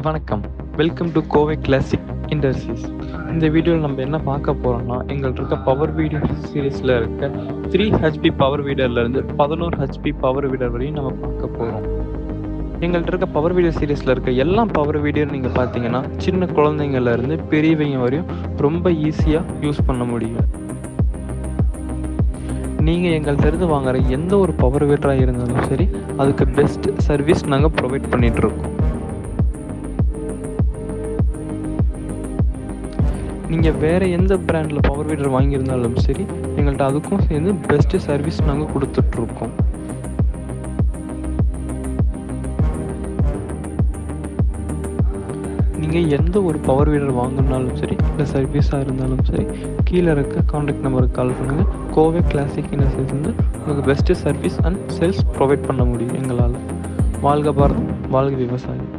வணக்கம். Welcome to Kovai classic industries. இந்த வீடியோவில் நம்ம என்ன பார்க்க போகிறோம்னா, எங்கள்கிட்ட இருக்க பவர் வீடர் சீரீஸில் இருக்க 3 ஹெச்பி பவர் வீடர்லேருந்து 11 ஹெச்பி பவர் வீடர் வரையும் நம்ம பார்க்க போகிறோம். எங்கள்கிட்ட இருக்க பவர் வீடர் சீரீஸில் இருக்க எல்லா பவர் வீடர் நீங்கள் பார்த்தீங்கன்னா சின்ன குழந்தைங்கள்லேருந்து பெரியவங்க வரையும் ரொம்ப ஈஸியாக யூஸ் பண்ண முடியும். நீங்கள் எங்கள்கிட்ட இருந்து வாங்குற எந்த ஒரு பவர் வீடராக இருந்தாலும் சரி, அதுக்கு பெஸ்ட் சர்வீஸ் நாங்கள் ப்ரொவைட் பண்ணிகிட்ருக்கோம். நீங்கள் வேறு எந்த பிராண்டில் பவர் வீடர் வாங்கியிருந்தாலும் சரி, எங்கள்கிட்ட அதுக்கும் சேர்ந்து பெஸ்ட்டு சர்வீஸ் நாங்கள் கொடுத்துட்ருக்கோம். நீங்கள் எந்த ஒரு பவர் வீடர் வாங்கினாலும் சரி, இல்லை சர்வீஸாக இருந்தாலும் சரி, கீழே இருக்க கான்டாக்ட் நம்பருக்கு கால் பண்ணுங்கள். கோவை கிளாசிக் இண்டஸ்ட்ரீஸ் வந்து உங்களுக்கு best service and sales provide பண்ண முடியும் எங்களால். வாழ்க பாரதம், வாழ்க விவசாயம்.